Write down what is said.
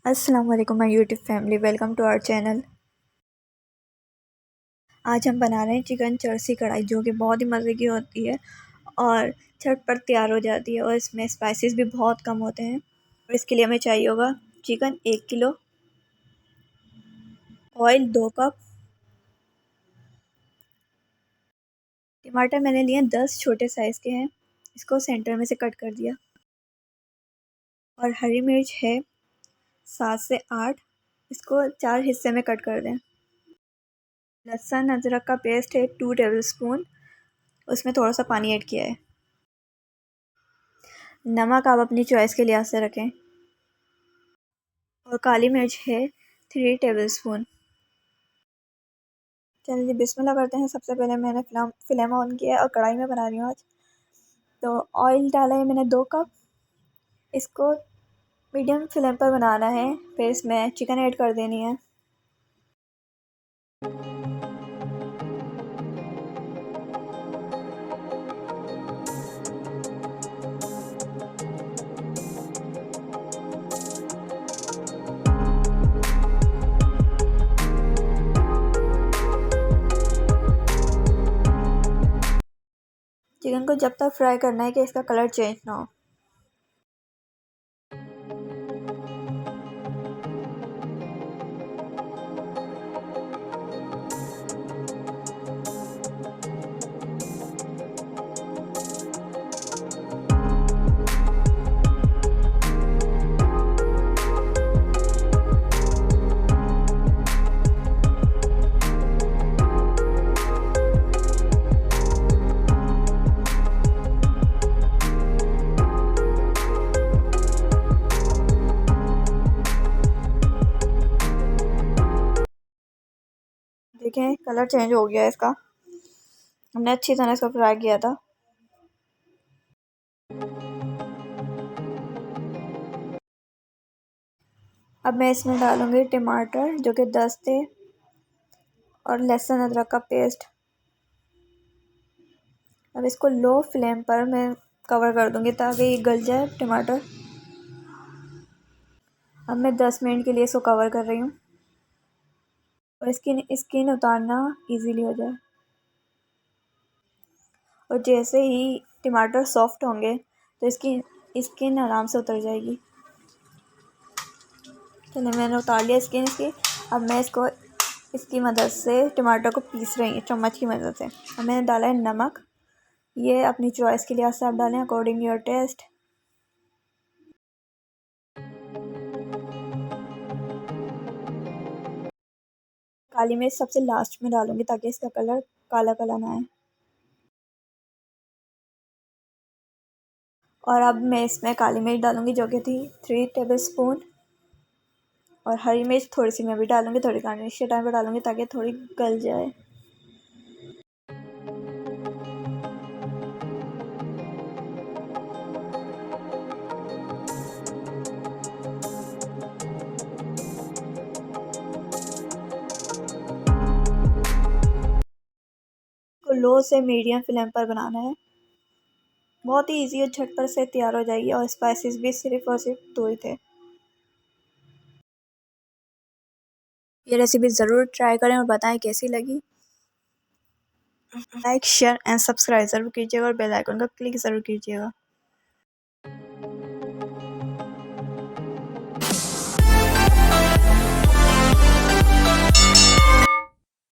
अस्सलाम वालेकुम my YouTube family, welcome to our channel. आज हम बना रहे हैं चिकन चरसी कढ़ाई, जो कि बहुत ही मज़े की होती है और झटपट तैयार हो जाती है और इसमें स्पाइसेस भी बहुत कम होते हैं। और इसके लिए हमें चाहिए होगा चिकन 1 किलो, ऑयल 2 कप, टमाटर मैंने लिए 10 छोटे साइज़ के हैं, इसको सेंटर में से कट कर दिया। और हरी मिर्च है 7 से 8, इसको 4 हिस्से में कट कर दें। लहसुन अदरक का पेस्ट है 2 टेबल स्पून, उसमें थोड़ा सा पानी ऐड किया है। नमक आप अपनी चॉइस के लिहाज से रखें। और काली मिर्च है 3 टेबल स्पून। चलिए बिस्मिल्लाह करते हैं। सबसे पहले मैंने फ्लेम ऑन किया है और कढ़ाई में बना रही हूँ आज। तो ऑयल डाला है मैंने 2 कप, इसको मीडियम फ्लेम पर बनाना है। फिर इसमें चिकन ऐड कर देनी है। चिकन को जब तक फ्राई करना है कि इसका कलर चेंज ना हो। देखें कलर चेंज हो गया है इसका। हमने अच्छी तरह इसको फ्राई किया था। अब मैं इसमें डालूंगी टमाटर, जो कि 10 थे, और लहसुन अदरक का पेस्ट। अब इसको लो फ्लेम पर मैं कवर कर दूंगी ताकि ये गल जाए टमाटर। अब मैं 10 मिनट के लिए इसको कवर कर रही हूँ और स्किन उतारना इजीली हो जाए। और जैसे ही टमाटर सॉफ्ट होंगे तो इसकी स्किन आराम से उतर जाएगी। चलिए मैंने उतार लिया स्किन इसकी। अब मैं इसकी मदद से टमाटर को पीस रही हूँ, चम्मच की मदद से। अब मैंने डाला है नमक, ये अपनी चॉइस के लिहाज से आप डालें, अकॉर्डिंग योर टेस्ट। काली मिर्च सबसे लास्ट में डालूंगी ताकि इसका कलर काला काला ना आए। और अब मैं इसमें काली मिर्च डालूंगी, जो कि थी 3 टेबल स्पून। और हरी मिर्च थोड़ी सी मैं भी डालूंगी, थोड़ी गार्निश के टाइम पर डालूंगी ताकि थोड़ी गल जाए। को लो से मीडियम फ्लेम पर बनाना है। बहुत ही इजी और झटपट से तैयार हो जाएगी और स्पाइसेस भी सिर्फ और सिर्फ 2 ही थे। ये रेसिपी ज़रूर ट्राई करें और बताएं कैसी लगी। लाइक शेयर एंड सब्सक्राइब ज़रूर कीजिएगा और बेल आइकन का क्लिक ज़रूर कीजिएगा।